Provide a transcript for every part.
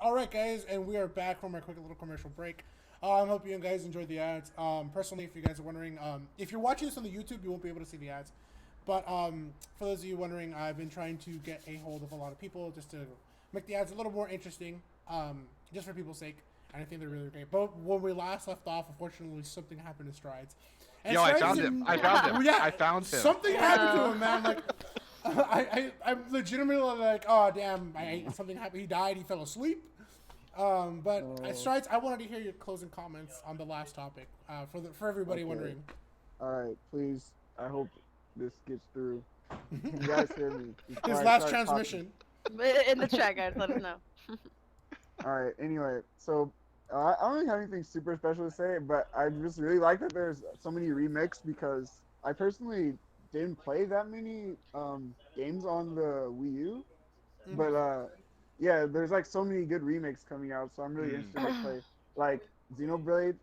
All right, guys, and we are back from our quick little commercial break. I hope you guys enjoyed the ads. Personally, if you guys are wondering, if you're watching this on the YouTube, you won't be able to see the ads. But for those of you wondering, I've been trying to get a hold of a lot of people just to make the ads a little more interesting, just for people's sake. And I think they're really great. But when we last left off, unfortunately, something happened to Strides. And Yo, I Strides found is him. I found him. Yeah, I found him. something happened to him, man. Like, I'm legitimately like, oh damn, something happened. He died. He fell asleep. But Strides, I wanted to hear your closing comments on the last topic. For everybody wondering. All right, please. I hope this gets through. Can you guys hear me? His last transmission. In the chat, guys, let us know. All right. Anyway, so I don't really have anything super special to say, but I just really like that there's so many remakes because I personally didn't play that many games on the Wii U, but yeah, there's like so many good remakes coming out, so I'm really interested to play like Xenoblade.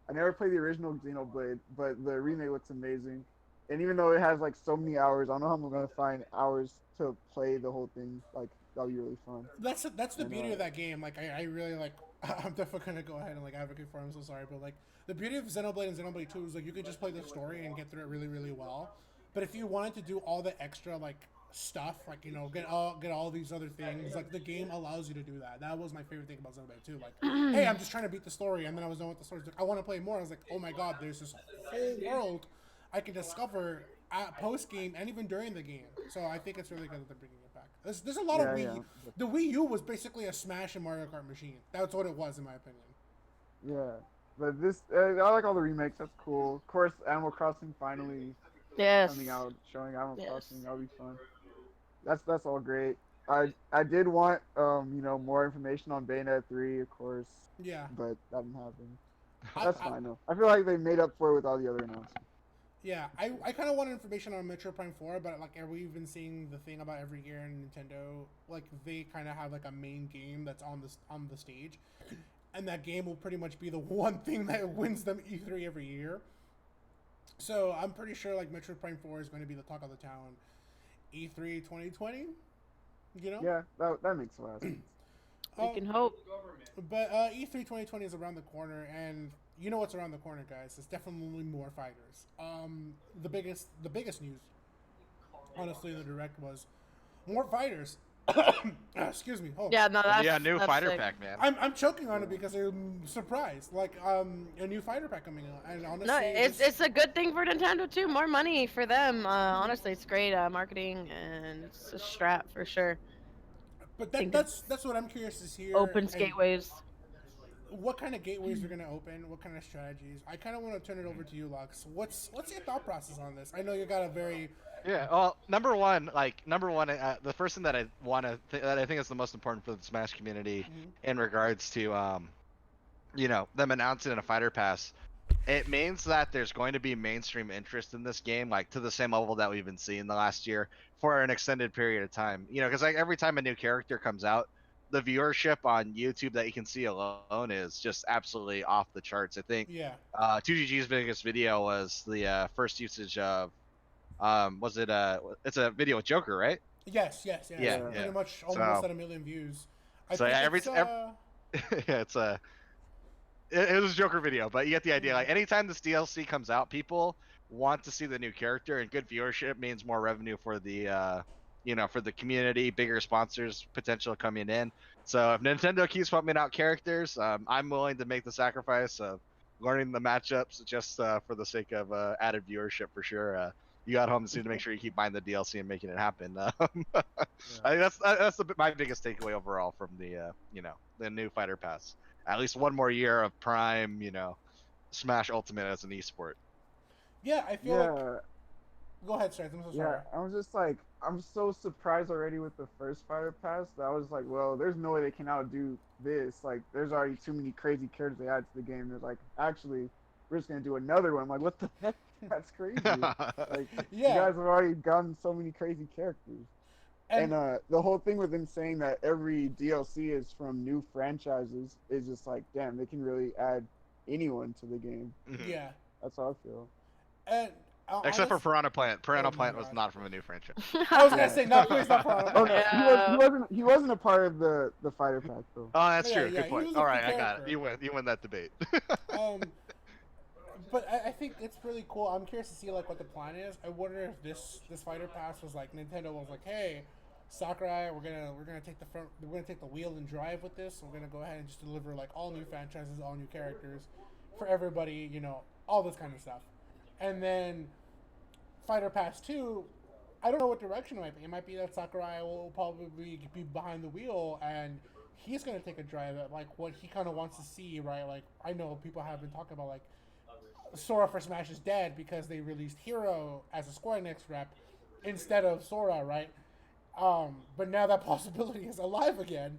I never played the original Xenoblade, but the remake looks amazing. And even though it has like so many hours, I don't know how I'm gonna find hours to play the whole thing. Like that'll be really fun. That's the beauty of that game. Like I really like. I'm definitely gonna go ahead and like advocate for it. I'm so sorry, but like the beauty of Xenoblade and Xenoblade 2 is like you can just play the story and get through it really really well. But if you wanted to do all the extra like stuff, like get all these other things, like the game allows you to do that. That was my favorite thing about Xenoblade 2. Like, hey, I'm just trying to beat the story, and then I was done with the story. Like, I want to play more. I was like, oh my god, there's this whole world I can discover at post game and even during the game. So I think it's really good that they're bringing it back. There's a lot of Wii. The Wii U was basically a Smash and Mario Kart machine. That's what it was, in my opinion. Yeah, but this I like all the remakes. That's cool. Of course, Animal Crossing finally coming out, showing Animal Crossing. That'll be fun. That's all great. I did want more information on Bayonetta 3, of course. Yeah. But that didn't happen. That's fine though. I feel like they made up for it with all the other announcements. Yeah, I kind of wanted information on Metroid Prime 4, but like we've been seeing the thing about every year in Nintendo, like they kind of have like a main game that's on the stage, and that game will pretty much be the one thing that wins them E3 every year. So I'm pretty sure like Metroid Prime 4 is going to be the talk of the town, E3 2020. You know? Yeah, that makes a lot of sense. We can hope. But E3 2020 is around the corner, and you know what's around the corner, guys. It's definitely more fighters. The biggest news, honestly, in the direct was more fighters. Excuse me. Oh. Yeah, no, that's new that's fighter sick. pack, man. I'm choking on it because I'm surprised. Like a new fighter pack coming out, and honestly, No, it's a good thing for Nintendo too. More money for them. Honestly, it's great marketing and it's a strap for sure. But that's what I'm curious to hear. Opens gateways. What kind of gateways are going to open? What kind of strategies? I kind of want to turn it over to you, Lux. What's your thought process on this? I know you got a very Well, number one, the first thing that that I think is the most important for the Smash community in regards to, them announcing in a fighter pass, it means that there's going to be mainstream interest in this game, like to the same level that we've been seeing the last year for an extended period of time. Because like every time a new character comes out, the viewership on YouTube that you can see alone is just absolutely off the charts. I think 2GG's biggest video was the first usage of it's a video with Joker, right? Yes. Yeah. Pretty much almost at 1 million views. It was a Joker video, but you get the idea. Like anytime this DLC comes out, people want to see the new character, and good viewership means more revenue for the for the community, bigger sponsors potential coming in. So if Nintendo keeps pumping out characters, I'm willing to make the sacrifice of learning the matchups just for the sake of added viewership for sure. You got home to make sure you keep buying the DLC and making it happen. I think that's my biggest takeaway overall from the the new fighter pass. At least one more year of Prime, Smash Ultimate as an esport. Yeah, I feel like. Go ahead, Strides. I'm so sorry. Yeah, I was just like, I'm so surprised already with the first fighter pass that I was like, well, there's no way they can outdo this. Like, there's already too many crazy characters they add to the game. They're like, actually, we're just gonna do another one. I'm like, what the heck? That's crazy. Like, you guys have already gotten so many crazy characters. And the whole thing with them saying that every DLC is from new franchises is just like, damn, they can really add anyone to the game. Yeah. That's how I feel. And Except for honest- Piranha Plant. Piranha Oh my Plant was God. not from a new franchise. I was gonna Yeah. say no, please not Piranha Oh Plant. no, Yeah. he wasn't a part of the fighter pack though. Oh, that's Yeah, true. yeah, Good he point. was a All key right, I got it. character. You win that debate. But I think it's really cool. I'm curious to see like what the plan is. I wonder if this fighter pass was like Nintendo was like, hey, Sakurai, we're gonna take the wheel and drive with this. We're gonna go ahead and just deliver like all new franchises, all new characters for everybody, all this kind of stuff. And then Fighter Pass 2, I don't know what direction it might be. It might be that Sakurai will probably be behind the wheel and he's going to take a drive at like what he kind of wants to see, right? Like, I know people have been talking about like Sora for Smash is dead because they released Hero as a Square Enix rep instead of Sora, right? But now that possibility is alive again.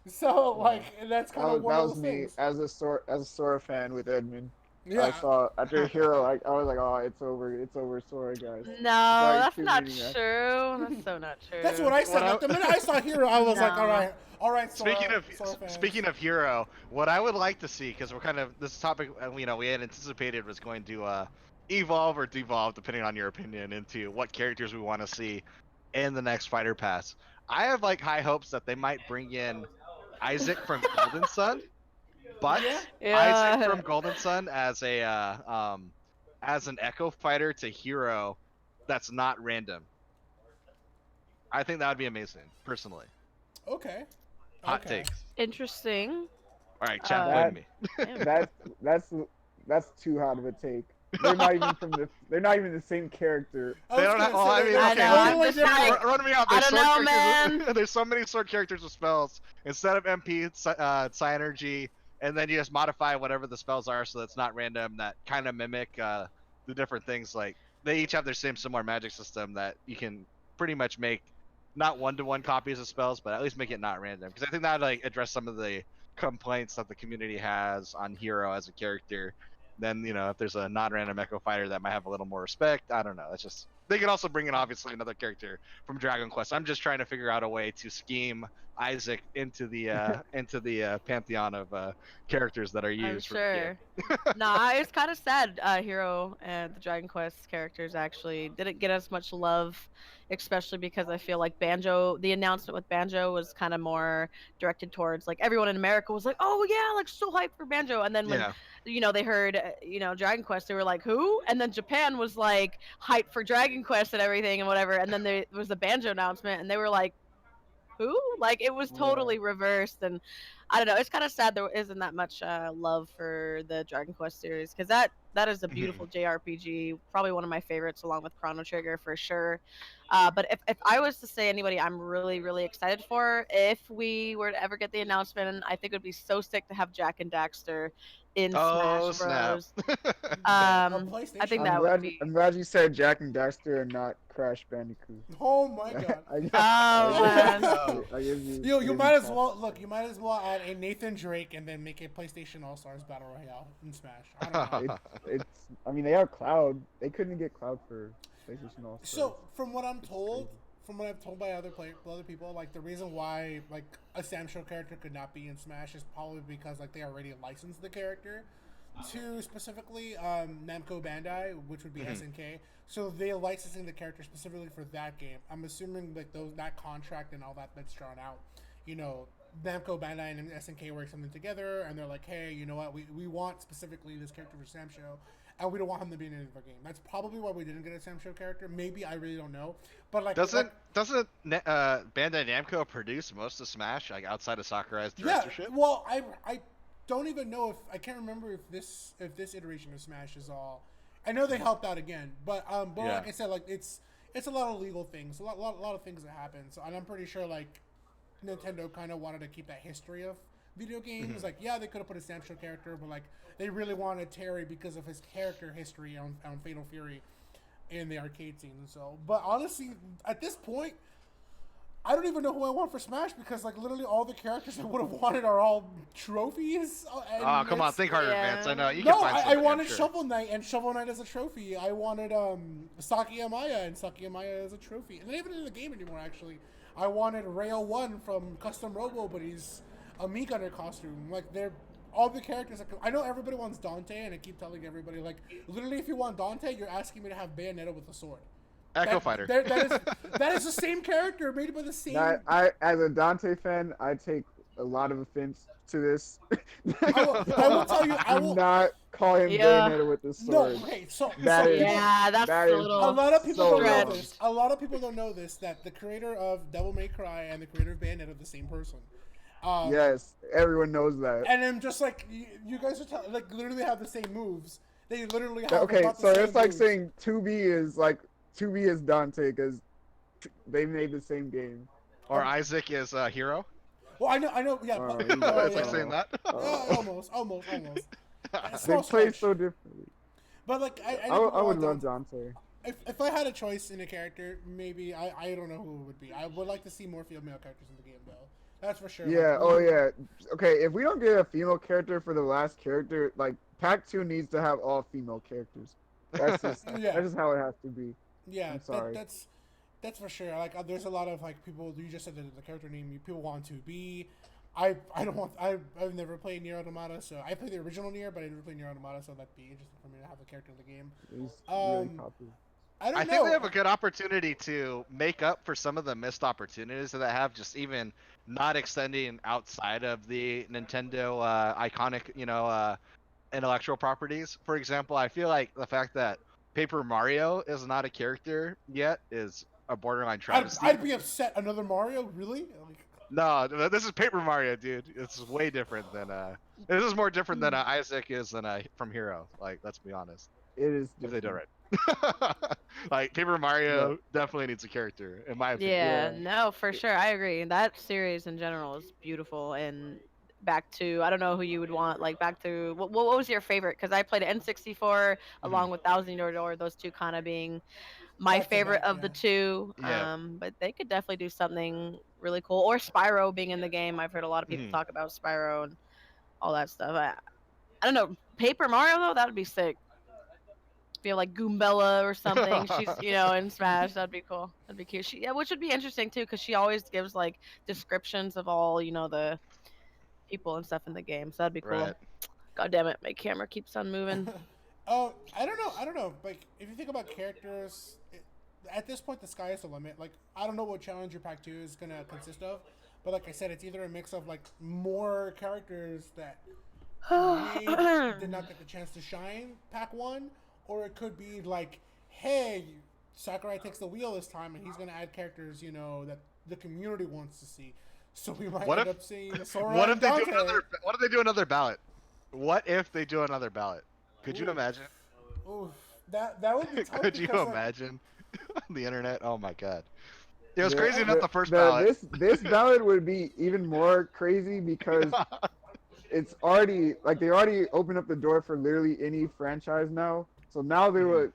So, like, that's kind of one That of was those me things. as a Sora fan with Edmund. I Yeah. saw after Hero, like I was like, oh, it's over, Sora, guys. No, Sorry, that's two not meeting that. true. That's so not true. That's what I said. What Like, the minute I saw Hero, I was like, No. all right, Sora, Sora Speaking fans. of Hero, what I would like to see, because we're kind of this topic, we had anticipated was going to evolve or devolve, depending on your opinion, into what characters we want to see in the next Fighter Pass. I have like high hopes that they might bring in Isaac from Golden Sun, but Yeah. Isaac Yeah. from Golden Sun as as an Echo Fighter to Hero, that's not random. I think that would be amazing, personally. Okay. Hot Okay. takes. Interesting. All right, chat, Uh, blame me. Damn. That's too hot of a take. They're not even the same character. They don't have. Well, I mean, I okay, know, I'm totally just different. like, run me out. I There's don't sword know, characters. man. There's so many sword characters with spells. Instead of MP, it's Psy-Energy, and then you just modify whatever the spells are, so that's not random. That kind of mimic the different things. Like they each have their same similar magic system that you can pretty much make not one-to-one copies of spells, but at least make it not random. Because I think that like address some of the complaints that the community has on Hero as a character. Then if there's a non-random Echo Fighter that might have a little more respect, I don't know. That's just they can also bring in obviously another character from Dragon Quest. I'm just trying to figure out a way to scheme Isaac into the pantheon of characters that are I'm used for the game. sure. Nah, it's kind of sad. Hero and the Dragon Quest characters actually didn't get as much love, especially because I feel like Banjo, the announcement with Banjo was kind of more directed towards like everyone in America was like, oh yeah, like so hyped for Banjo, and then when Yeah. they heard Dragon Quest, they were like, who? And then Japan was like hyped for Dragon Quest and everything and whatever, and then there was the Banjo announcement, and they were like, who? Like it was Yeah. totally reversed, and I don't know. It's kind of sad there isn't that much love for the Dragon Quest series because that is a beautiful JRPG, probably one of my favorites, along with Chrono Trigger for sure. But if I was to say anybody I'm really really excited for, if we were to ever get the announcement, I think it would be so sick to have Jack and Daxter in Oh Smash snap! Bros. I PlayStation. think that would be. I'm glad you said Jack and Daxter and not Crash Bandicoot. Oh my God. Oh man. I give you. You might as well look. You might as well add a Nathan Drake and then make a PlayStation All Stars Battle Royale in Smash. I don't know. I mean, they have Cloud. They couldn't get Cloud for PlayStation All Stars. So from what I'm told, from what I've told by other people, like the reason why like a Sam Show character could not be in Smash is probably because like they already licensed the character to specifically Namco Bandai, which would be SNK. So they're licensing the character specifically for that game. I'm assuming like that contract and all that's drawn out. Namco Bandai and SNK work something together, and they're like, hey, you know what? We want specifically this character for Sam Show, and we don't want him to be in any other game. That's probably why we didn't get a Sam Show character. Maybe, I really don't know. But like, doesn't Bandai Namco produce most of Smash like outside of Sakurai's directorship? Yeah, well, I don't even know if I can't remember if this iteration of Smash is all. I know they helped out again, but Yeah. like I said, like it's a lot of legal things, a lot of things that happen. So, and I'm pretty sure like Nintendo kind of wanted to keep that history of video games. Like, yeah, they could have put a Sam Show character, but like they really wanted Terry because of his character history on Fatal Fury in the arcade scene. So, but honestly, at this point, I don't even know who I want for Smash because like literally all the characters I would have wanted are all trophies. Oh come on, think harder, Yeah. Vance. I know you No, can find I something, I'm wanted sure. Shovel Knight and Shovel Knight as a trophy. I wanted Saki Amaya and Saki Amaya as a trophy. And they're not even in the game anymore actually. I wanted Rail 1 from Custom Robo, but he's a Meat Gunner costume. Like all the characters. Like, I know everybody wants Dante, and I keep telling everybody, like, literally, if you want Dante, you're asking me to have Bayonetta with a sword. Echo Fighter. That is the same character made by the same. I as a Dante fan, I take a lot of offense to this. I will tell you. I Do will. not call him Yeah. Bayonetta with the No, sword. okay, so That is- Yeah, that's that a is- little. a lot of people so don't know wrong. this. A lot of people don't know this, that the creator of Devil May Cry and the creator of Bayonetta are the same person. Yes, everyone knows that. And I'm just like, you guys are like literally have the same moves. They literally have Okay, about the so same it's like moves. saying 2B is Dante because they made the same game. Or Isaac is Hero. Well, I know, yeah. Oh, but- you oh, It's like yeah. saying that. Almost. They Small play stretch. so differently. But like, I would love Dante. If I had a choice in a character, maybe I don't know who it would be. I would like to see more female characters in the game, though. That's for sure. Yeah. Like, Oh yeah. Okay. If we don't get a female character for the last character, like Pack 2 needs to have all female characters. That's just Yeah. that's just how it has to be. Yeah, I'm sorry. that's for sure. Like, there's a lot of like people. You just said the character name. People want to be. I don't want. I've never played Nier Automata, so I played the original Nier, but I never played Nier Automata, so that'd be interesting for me to have the character in the game. It's really Um, popular. I don't I know. think they have a good opportunity to make up for some of the missed opportunities that they have, just even not extending outside of the Nintendo iconic, intellectual properties. For example, I feel like the fact that Paper Mario is not a character yet is a borderline travesty. I'd be upset. Another Mario, really? Like, No, this is Paper Mario, dude. It's way different than This is more different than Isaac is than from Hero. Like, let's be honest. It is. If they do it different. right. Like Paper Mario definitely needs a character, in my opinion. Yeah, Yeah. no, for sure. I agree. That series in general is beautiful. And back to, I don't know who you would want, like back to, what was your favorite? Because I played N64 along with Thousand Year Door, those two kind of being my Back to favorite back, of the yeah. two. Yeah. But they could definitely do something really cool. Or Spyro being in the game. I've heard a lot of people Mhm. talk about Spyro and all that stuff. I don't know. Paper Mario, though, that would be sick. Feel like Goombella or something. She's, in Smash. That'd be cool. That'd be cute. Which would be interesting too, because she always gives like descriptions of all, the people and stuff in the game. So that'd be cool. Right. God damn it, my camera keeps on moving. I don't know. Like, if you think about characters, at this point, the sky is the limit. Like, I don't know what Challenger Pack 2 is gonna consist of, but like I said, it's either a mix of like more characters that maybe did not get the chance to shine Pack 1, or it could be like, hey, Sakurai takes the wheel this time, and he's gonna add characters, that the community wants to see. So we might end up seeing Sora What and if they do Dante. what if they do another ballot? What if they do another ballot? Could you Ooh. imagine? Oof, that would be tough. Could you because, like, imagine? The internet. Oh my god. It was Yeah, crazy enough the first ballot. This ballad would be even more crazy because it's already like they already opened up the door for literally any franchise now. So now they would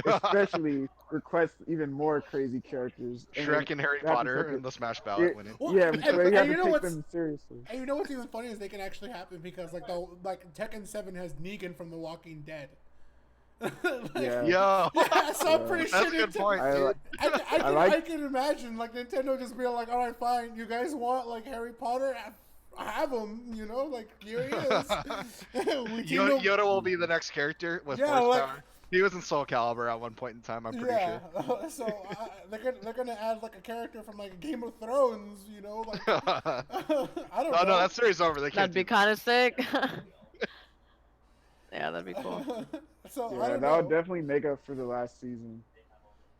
especially request even more crazy characters. Shrek and Harry they have to Potter take it- and the Smash ballot Yeah, winning. Well, yeah, and- so and you have you to know take what's- them seriously. And you know what's even funny is they can actually happen because like Tekken 7 has Negan from The Walking Dead. Like, Yeah. Yo, yeah, so I'm Yeah. pretty that's sure a good Nintendo- point, I dude. like- I like- can imagine like Nintendo just being like, all right, fine, you guys want like Harry Potter, have him, like here he is. We teamed up- Yoda will be the next character with Yeah, Force like- Power. He was in Soul Calibur at one point in time, I'm pretty yeah, sure. so they're gonna add like a character from like Game of Thrones, like I don't know. No, that series over. They can't That'd be do kind of sick. Yeah, that'd be cool. So I Yeah, don't that know. would definitely make up for the last season.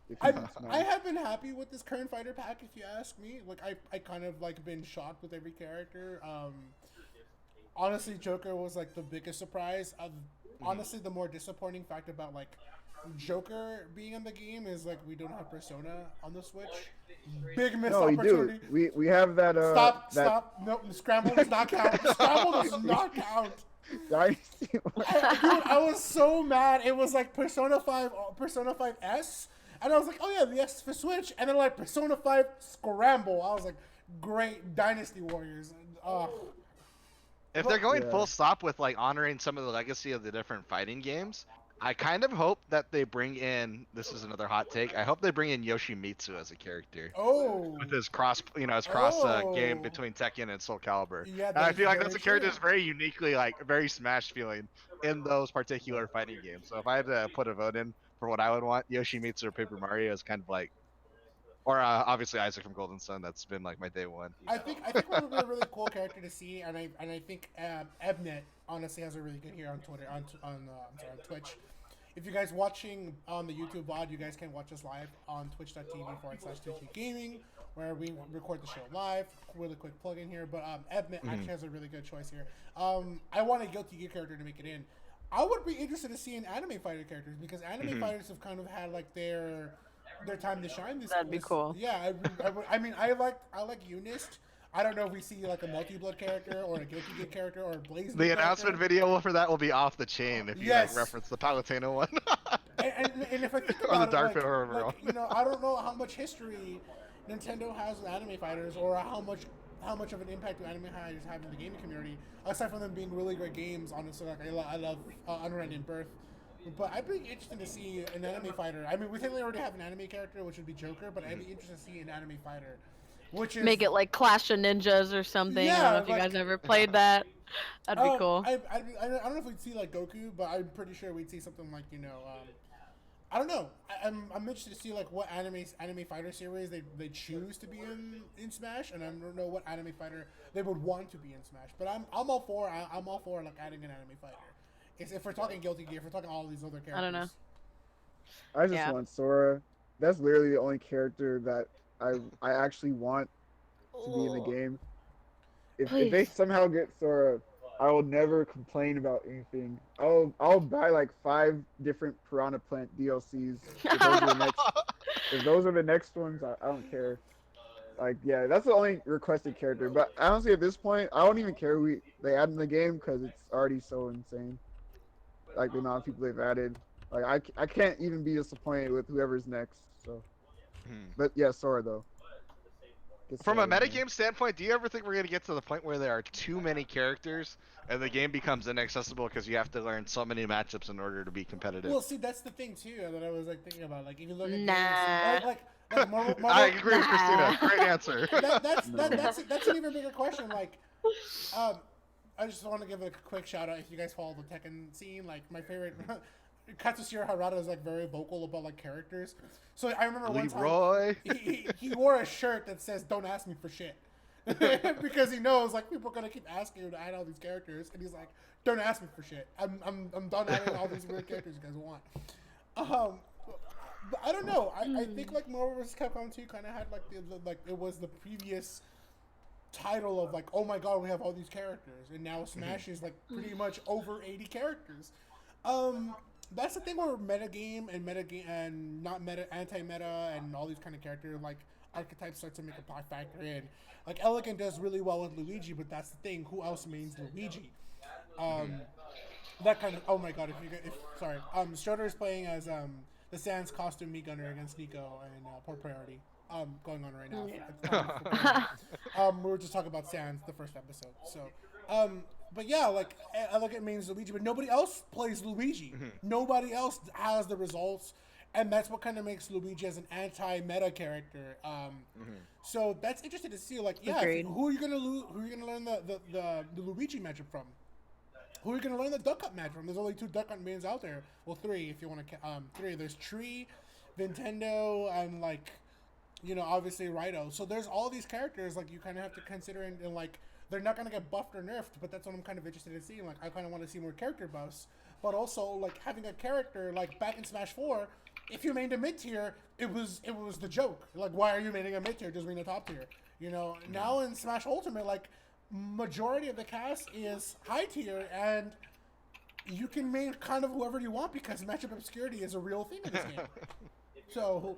If I you can smash. I have been happy with this current fighter pack, if you ask me. Like I kind of like been shocked with every character. Honestly, Joker was like the biggest surprise. Honestly, the more disappointing fact about like Joker being in the game is like we don't have Persona on the Switch. Big missed No, we opportunity. do. We have that. Stop. No, Scramble does not count. Scramble does not count. Dynasty. Dude, I was so mad. It was like Persona 5S, and I was like, oh yeah, the S for Switch, and then like Persona 5 Scramble. I was like, great, Dynasty Warriors. If they're going Yeah. full stop with like honoring some of the legacy of the different fighting games, I kind of hope that they bring in. This is another hot take. I hope they bring in Yoshimitsu as a character Oh, with his cross, his cross game oh, between Tekken and Soul Calibur. yeah, And I that is feel like very that's a character true. that's very uniquely, like, very Smash feeling in those particular fighting games. So if I had to put a vote in for what I would want, Yoshimitsu or Paper Mario is kind of like, or obviously Isaac from Golden Sun. That's been like my day one. I think what would be a really cool character to see, and I think Ebnet honestly has a really good here on Twitter I'm sorry, on Twitch. If you guys watching on the YouTube VOD, you guys can watch us live on twitch.tv/2T Gaming, where we record the show live. Really quick plug in here, but Ebnet actually has a really good choice here. I want a Guilty Gear character to make it in. I would be interested to see an anime fighter characters because anime fighters have kind of had like their time to shine. That'd be cool. Yeah, I mean, I like Unist. I don't know if we see like a Multi Blood character or a Guilty Gear character or a Blaze. The announcement video for that will be off the chain if you like reference the Palutena one. and if I think Or the about Dark it, Pit or overall. you know, I don't know how much history Nintendo has with anime fighters, or how much of an impact do anime fighters have in the gaming community. Aside from them being really great games, honestly, like I love Unreal and Birth. But I'd be interested to see an anime fighter. I mean, we technically already have an anime character, which would be Joker, but I'd be interested to see an anime fighter, which is Make it like Clash of Ninjas or something. I Yeah, don't know if you like- guys ever played that. That'd be cool. I don't know if we'd see like Goku, but I'm pretty sure we'd see something like I don't know. I'm interested to see like what anime fighter series they choose to be in Smash, and I don't know what anime fighter they would want to be in Smash. But I'm all for like adding an anime fighter. If we're talking Guilty Gear, if we're talking all these other characters. I don't know. I just want Sora. That's literally the only character that I actually want to be in the game. If they Please. somehow get Sora, I will never complain about anything. I'll buy like 5 different Piranha Plant DLCs. If those are the next ones, I don't care. Like, yeah, that's the only requested character. But honestly, at this point, I don't even care who they add in the game because it's already so insane. Like the amount of people they've added. Like I can't even be disappointed with whoever's next. So, but yeah, Sora though. Get From a Sora, man. metagame standpoint, do you ever think we're gonna get to the point where there are too many characters and the game becomes inaccessible because you have to learn so many matchups in order to be competitive? Well, see, that's the thing too that I was like thinking about. Like, if you look at Nah. games, like Marvel, I agree with Christina. Great answer. that's an even bigger question. Like, I just want to give a quick shout out if you guys follow the Tekken scene. Like, my favorite. Katsushiro Harada is like very vocal about like characters. So I remember one time Leroy. he wore a shirt that says "Don't ask me for shit," because he knows like people are gonna keep asking him to add all these characters, and he's like, "Don't ask me for shit. I'm done adding all these weird characters you guys want." But I don't know. I think like Marvel vs. Capcom 2 kind of had like like it was the previous title of like, oh my god, we have all these characters, and now Smash is like pretty much over 80 characters. That's the thing where metagame and not meta, anti-meta, and all these kind of character like archetypes start to make a factor in. Like Elegant does really well with Luigi, but that's the thing. Who else mains Luigi? That kind of. Oh my god! Sorry. Schroeder is playing as the Sans costume meat gunner against Nico and Port Priority. Going on right now. We were just talking about Sans the first episode. So, but yeah, like Elegant mains Luigi, but nobody else plays Luigi. Nobody else has the results, and that's what kind of makes Luigi as an anti-meta character. So that's interesting to see. Like, yeah, who are you gonna learn the Luigi matchup from? Who are you gonna learn the Duck Hunt match from? There's only 2 Duck Hunt mains out there. Well, 3 if you want to. 3. There's Tree, Nintendo, and like, obviously Raito. So there's all these characters like you kind of have to consider, and like they're not gonna get buffed or nerfed. But that's what I'm kind of interested in seeing. Like, I kind of want to see more character buffs, but also like having a character like back in Smash 4. If you mained a mid tier, it was the joke. Like, why are you maining a mid tier? Just main a top tier. Now in Smash Ultimate, like, majority of the cast is high tier, and you can main kind of whoever you want because matchup obscurity is a real thing in this game. So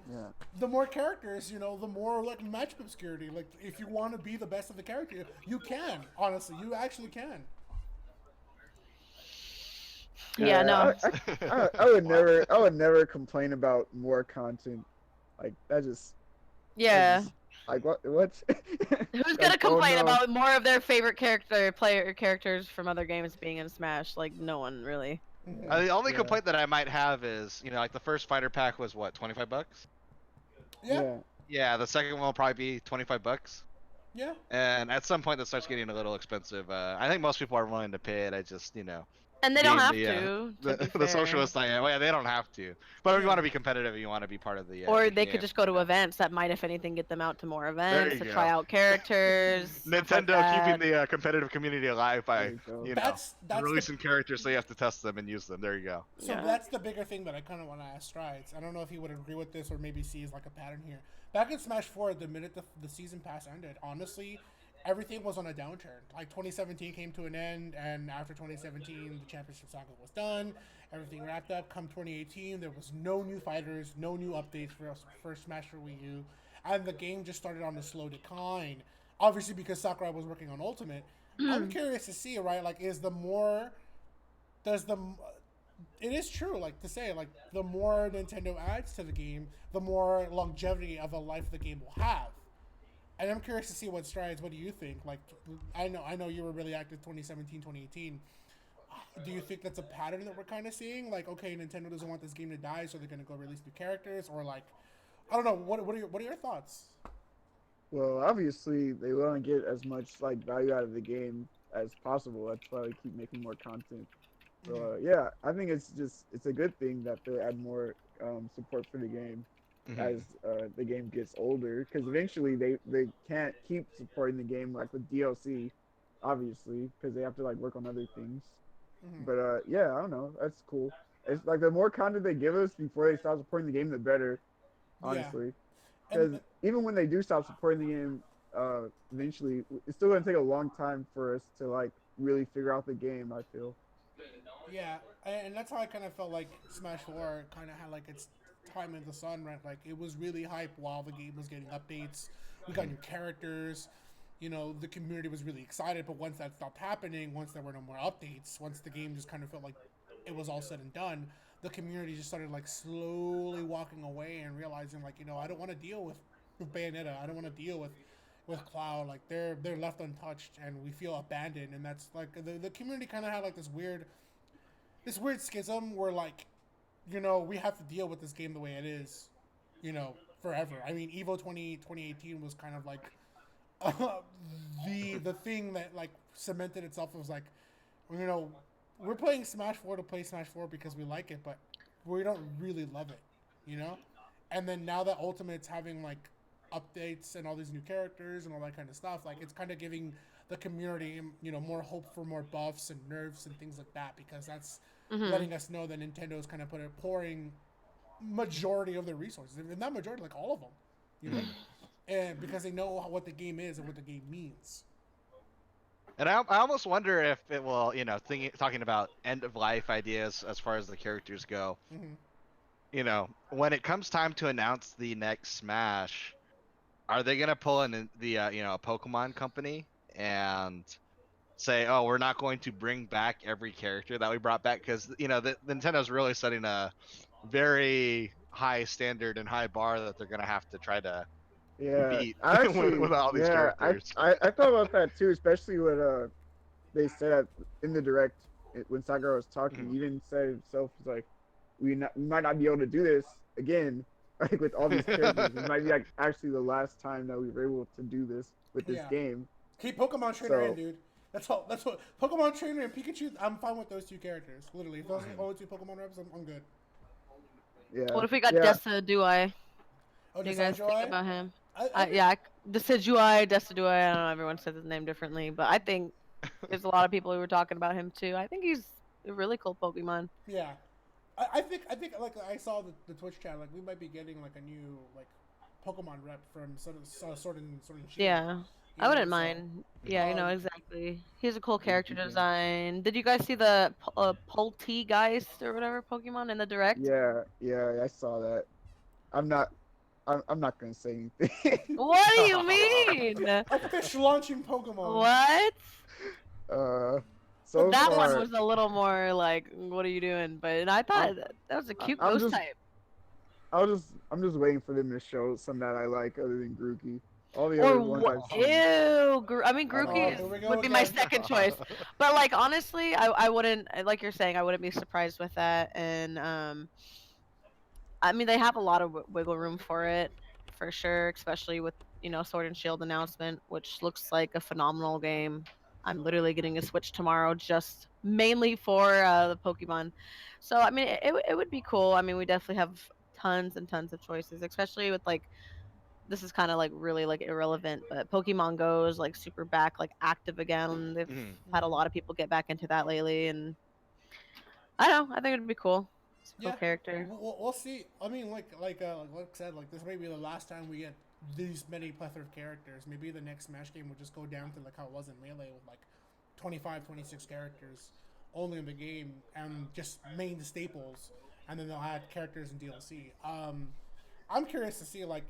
the more characters, the more like matchup obscurity. Like, if you want to be the best of the character, you can. Honestly, you actually can. Yeah, no. I would never complain about more content. Like, that just. Yeah. Like, what? Who's gonna complain about more of their favorite characters from other games being in Smash? Like, no one really. Yeah, The only yeah, complaint that I might have is, like the first fighter pack was what, $25? Yeah, yeah. Yeah, the second one will probably be $25. yeah. And at some point that starts getting a little expensive. I think most people are willing to pay it. I just, And they don't being have the to be the fair. socialist I am, well, yeah, they don't have to. But if you Yeah. want to be competitive, you want to be part of the Or they could game. just go to events that might, if anything, get them out to more There events you to go. try out characters, stuff like Nintendo keeping that. the competitive community alive There by, you go. That's the releasing characters so you have to test them and use them. There you go. so Yeah. that's the bigger thing that I kind of want to ask Strides. I don't know if he would agree with this or maybe sees like a pattern here. Back in Smash 4, the minute the season pass ended, honestly, everything was on a downturn. Like 2017 came to an end, and after 2017, the championship saga was done. Everything wrapped up. Come 2018, there was no new fighters, no new updates for Smash for Wii U, and the game just started on a slow decline. Obviously, because Sakurai was working on Ultimate. I'm curious to see, right? Like, does the it is true, like to say, like the more Nintendo adds to the game, the more longevity of a life the game will have. And I'm curious to see what Strides. What do you think? Like, I know you were really active 2017, 2018. Do you think that's a pattern that we're kind of seeing? Like, okay, Nintendo doesn't want this game to die, so they're gonna go release new characters, or like, I don't know. What are your thoughts? Well, obviously they want to get as much like value out of the game as possible. That's why they keep making more content. So yeah, I think it's a good thing that they add more support for the game Mhm. as the game gets older, because eventually they can't keep supporting the game like with DLC, obviously, because they have to like work on other things. Mm-hmm. But yeah, I don't know. That's cool. It's like the more content they give us before they stop supporting the game, the better, Yeah, honestly. and Because even when they do stop supporting the game, eventually it's still gonna take a long time for us to like really figure out the game. I feel. yeah, and that's how I kind of felt like Smash 4 kind of had like its time in the sun, right? Like it was really hype while the game was getting updates. We got new characters. The community was really excited, but once that stopped happening, once there were no more updates, once the game just kind of felt like it was all said and done, the community just started like slowly walking away and realizing like, I don't want to deal with Bayonetta. I don't want to deal with Cloud. Like they're left untouched and we feel abandoned, and that's like the community kind of had like this weird schism where like, we have to deal with this game the way it is, forever. I mean, Evo 2018 was kind of like the thing that like cemented itself. It was like, you know, we're playing Smash 4 to play Smash 4 because we like it, but we don't really love it, you know? And then now that Ultimate's having like updates and all these new characters and all that kind of stuff, like it's kind of giving the community, more hope for more buffs and nerfs and things like that, because that's letting us know that Nintendo's kind of pouring majority of their resources, and not majority, like all of them, you know, and because they know what the game is and what the game means. And I almost wonder if it will, talking about end of life ideas as far as the characters go. When it comes time to announce the next Smash, are they gonna pull in the a Pokemon company and say, oh, we're not going to bring back every character that we brought back, because the Nintendo's really setting a very high standard and high bar that they're gonna have to try to Yeah, beat I with actually, all these yeah, characters. I thought about that too, especially when they said in the direct when Sakura was talking, even said himself, he's like, we might not be able to do this again, like with all these characters. This might be like actually the last time that we were able to do this with this Yeah, game. keep Pokemon Trainer in, So dude. That's all. That's what Pokemon Trainer and Pikachu. I'm fine with those two characters. Literally, if those are the only two Pokemon reps, I'm good. yeah, What if we got yeah, Decidueye? Oh, Do you guys think Decidueye. about him? I think, Yeah, Decidueye, Decidueye. I don't know. Everyone says his name differently, but I think there's a lot of people who were talking about him too. I think he's a really cool Pokemon. yeah. I think like I saw the Twitch chat, like we might be getting like a new like Pokemon rep from Sword and Shield. Yeah, I You know, wouldn't so mind. Yeah, um, exactly. He's a cool yeah, character design. Did you guys see the Poltegeist or whatever Pokemon in the direct? yeah, I saw that. I'm not, I'm not gonna say anything. What do you mean? a fish launching Pokemon. What? uh, But so That one far, was a little more like, what are you doing? But I I'm, thought that was a cute I'm ghost just type. I'm just waiting for them to show some that I like other than Grookey. all the other Or ones what? I've seen. Ew. I mean, I don't Oh, Grookey here know. we go would be my again. second choice. But like honestly, I wouldn't like you're saying. I wouldn't be surprised with that. And I mean, they have a lot of wiggle room for it, for sure. Especially with Sword and Shield announcement, which looks like a phenomenal game. I'm literally getting a Switch tomorrow, just mainly for the Pokemon. So I mean, it would be cool. I mean, we definitely have tons and tons of choices, especially with like this is kind of like really like irrelevant, but Pokemon Go is like super back, like active again. They've Mhm. had a lot of people get back into that lately, and I don't know. I think it'd be cool. It's a cool Yeah, character. we'll see. I mean, like I said, like this may be the last time we get these many plethora of characters. Maybe the next Smash game will just go down to like how it was in Melee with like 25, 26 characters only in the game and just main staples, and then they'll add characters in DLC. I'm curious to see like,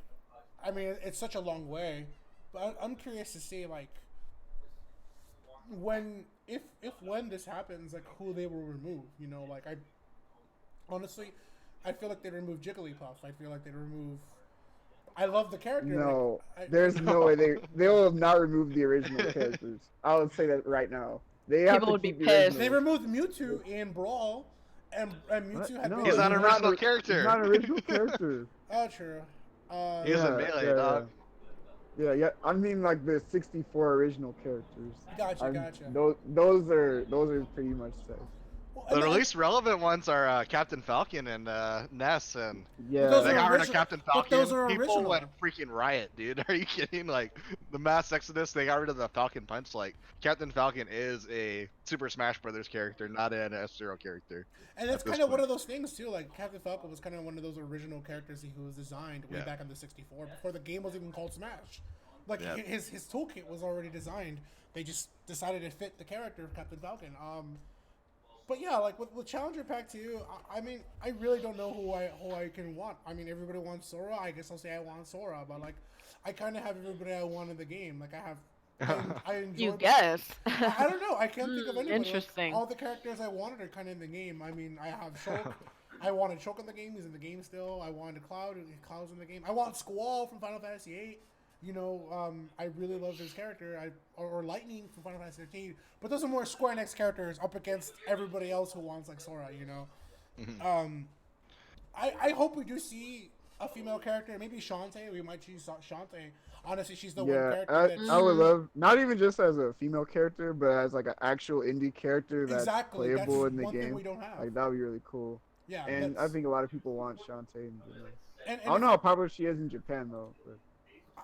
I mean, it's such a long way, but I'm curious to see like when if when this happens, like who they will remove. Like I honestly, I feel like they remove Jigglypuff. I feel like they remove. I love the character. Like, No, I, there's no way they will not remove the original characters. I would say that right now. They have People to would be keep the pissed. they original. removed Mewtwo in Brawl, and What? Mewtwo had No, been. He's not an original he's character. not an original character. Oh, true. He's in Yeah, Melee, yeah, yeah. dog. Yeah. I mean, like the 64 original characters. Gotcha, I'm gotcha. those are pretty much safe. Well, The least relevant ones are Captain Falcon and Ness, and but those they Yeah, are got rid of original. Captain But those Falcon. are People original. went freaking riot, dude. Are you kidding? Like the mass exodus, they got rid of the Falcon Punch. Like Captain Falcon is a Super Smash Brothers character, not an F-Zero character And at that's this kind of one point. of those things too. Like Captain Falcon was kind of one of those original characters who was designed way Yeah. back on the 64 before the game was even called Smash. Like Yep. his toolkit was already designed. They just decided to fit the character of Captain Falcon. But yeah, like with Challenger Pack 2, I mean, I really don't know who I can want. I mean, everybody wants Sora. I guess I'll say I want Sora, but like, I kind of have everybody I want in the game. Like I enjoy. You guess. I don't know. I can't think of anybody. Like, Interesting. all the characters I wanted are kind of in the game. I mean, I have Shulk. I wanted Shulk in the game. He's in the game still. I wanted Cloud. Cloud's in the game. I want Squall from Final Fantasy VIII. I really love his character. Or Lightning from Final Fantasy 13. But those are more Square Enix characters up against everybody else who wants like Sora. I hope we do see a female character. Maybe Shantae. We might choose Shantae. Honestly, she's the one yeah. character that's I would love not even just as a female character, but as like an actual indie character that's exactly that's playable in the one thing game. we don't have. Like that would be really cool. Yeah, And I that's, think a lot of people want Shantae in general. and I don't know how popular she is in Japan though. But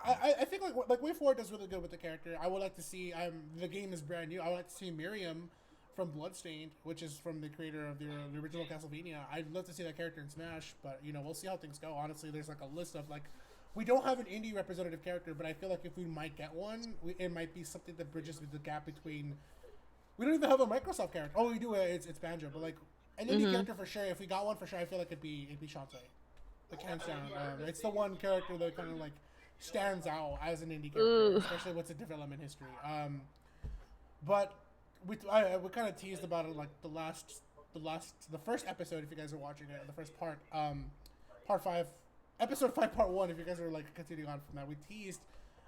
I think like Way Forward does really good with the character. I would like to see the game is brand new. I would like to see Miriam from Bloodstained, which is from the creator of the original Castlevania. I'd love to see that character in Smash, but we'll see how things go. Honestly, there's like a list of like we don't have an indie representative character, but I feel like if we might get one, it might be something that bridges the gap between. We don't even have a Microsoft character. Oh, we do. It's Banjo, but like an indie character for sure. If we got one for sure, I feel like it'd be Shantae. Like hands down, it's the one character that kind of like stands out as an indie character, Ooh. especially what's a development history. But we kind of teased about it like the first episode. If you guys are watching it, the first part, part 5, episode 5, part 1. If you guys are like continuing on from that, we teased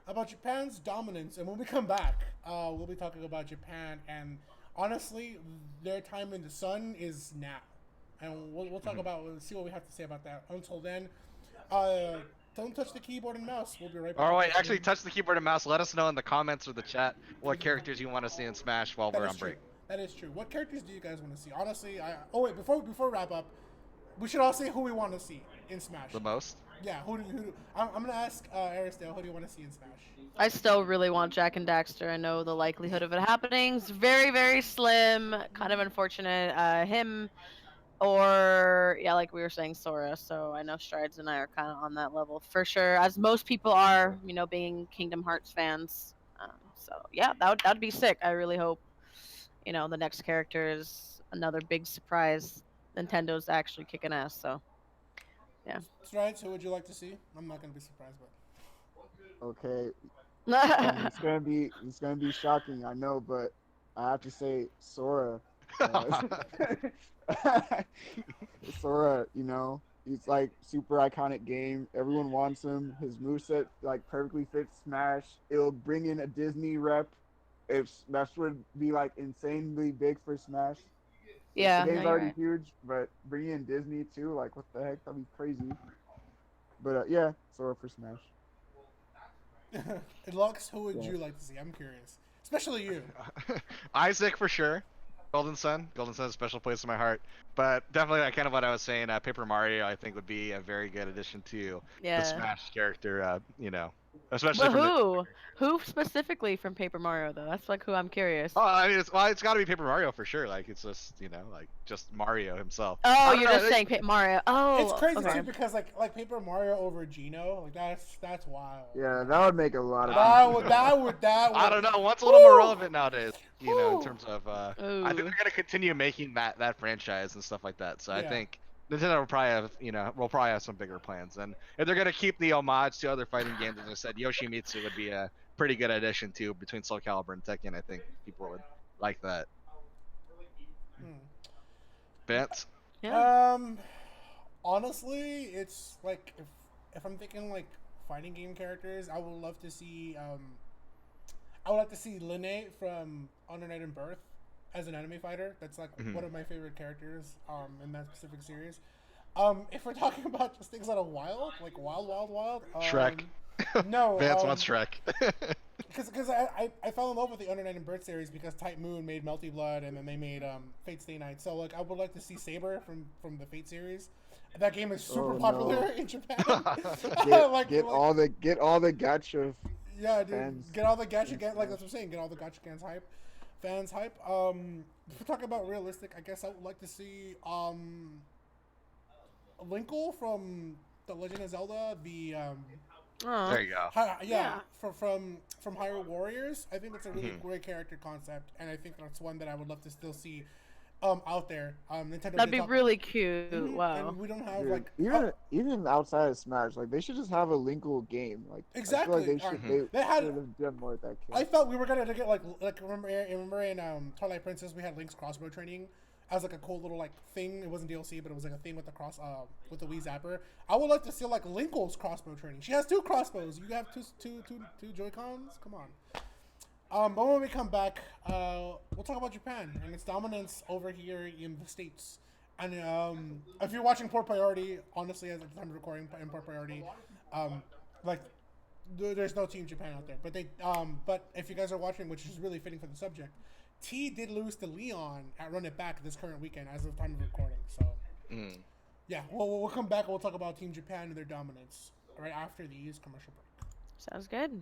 about Japan's dominance, and when we come back, we'll be talking about Japan. And honestly, their time in the sun is now, and we'll talk about see what we have to say about that. Until then, don't touch the keyboard and mouse. We'll be right back. All right, actually, touch the keyboard and mouse. Let us know in the comments or the chat what characters you want to see in Smash while That we're is on true. break. That is true. What characters do you guys want to see? Honestly, before we wrap up, we should all say who we want to see in Smash. The most. Yeah, who do I'm gonna ask Arisdale, who do you want to see in Smash? I still really want Jack and Daxter. I know the likelihood of it happening is very, very slim. Kind of unfortunate. Him or yeah, like we were saying, Sora. So I know Strides and I are kind of on that level for sure, as most people are. Being Kingdom Hearts fans. So yeah, that'd be sick. I really hope the next character is another big surprise. Nintendo's actually kicking ass. So yeah. Strides, who would you like to see? I'm not gonna be surprised, but okay, it's gonna be shocking, I know, but I have to say Sora. Sora, He's like super iconic game. Everyone wants him. His moveset like perfectly fits Smash. It'll bring in a Disney rep. If Smash would be like insanely big for Smash. The Yeah, no, game's you're already right. huge, but bringing in Disney too, like what the heck? That'd be crazy. But yeah, Sora for Smash. Lux, who would Yeah. you like to see? I'm curious, especially you. Isaac for sure. Golden Sun. Golden Sun has a special place in my heart. But definitely, like, kind of what I was saying, Paper Mario, I think, would be a very good addition to the Yeah. Smash character. You know, especially But from the. who? Who specifically from Paper Mario though? That's like who I'm curious. Oh, I mean, it's got to be Paper Mario for sure. Like, it's just, like just Mario himself. Oh, I don't you're know. just saying Paper Mario. Oh, It's crazy okay. too because like Paper Mario over Geno, like that's wild. Yeah, that would make a lot of That people would mad. that would. I don't know. One's a little more relevant nowadays, in Woo! terms of. I think Ooh. they're gonna continue making that franchise and stuff like that. So I Yeah. think Nintendo will probably have some bigger plans. And if they're gonna keep the homage to other fighting games, as I said, Yoshimitsu would be a pretty good addition too between Soul Calibur and Tekken. I think people would like that. Vince. Yeah. Honestly, it's like if I'm thinking like fighting game characters, I would love to see I would like to see Linne from Honor Knight and Birth as an enemy fighter. That's like one of my favorite characters in that specific series. If we're talking about just things that are wild, like wild, Shrek. No, Vance wants Shrek. because I fell in love with the Under Night and Birth series because Type Moon made Melty Blood and then they made Fate Stay Night. So like I would like to see Saber from the Fate series. That game is super popular in Japan. Get all the gacha. Yeah, dude. Fans. Get all the gacha like that's what I'm saying. Get all the gacha fans hype. If we're talking about realistic, I guess I would like to see Linkle from The Legend of Zelda. There you go. Yeah. From Hyrule Warriors. I think that's a really great character concept, and I think that's one that I would love to still see out there. Nintendo. That'd be really cute. Mhm, Wow. And we don't have Dude, like even outside of Smash, like they should just have a Linkle game. Like Exactly. I feel like they They had- should have done more with that kid. I thought we were gonna get like remember in Twilight Princess we had Link's crossbow training as like a cool little like thing. It wasn't DLC, but it was like a thing with the with the Wii Zapper. I would like to see like Linkle's crossbow training. She has 2 crossbows. You have two Joy-Cons. Come on. But when we come back, we'll talk about Japan and its dominance over here in the States. And if you're watching Port Priority, honestly, at the time of recording in Port Priority, like there's no Team Japan out there. But if you guys are watching, which is really fitting for the subject, T did lose to Leon at Run It Back this current weekend as of the time of recording. So yeah, we'll come back and we'll talk about Team Japan and their dominance right after these commercial break. Sounds good.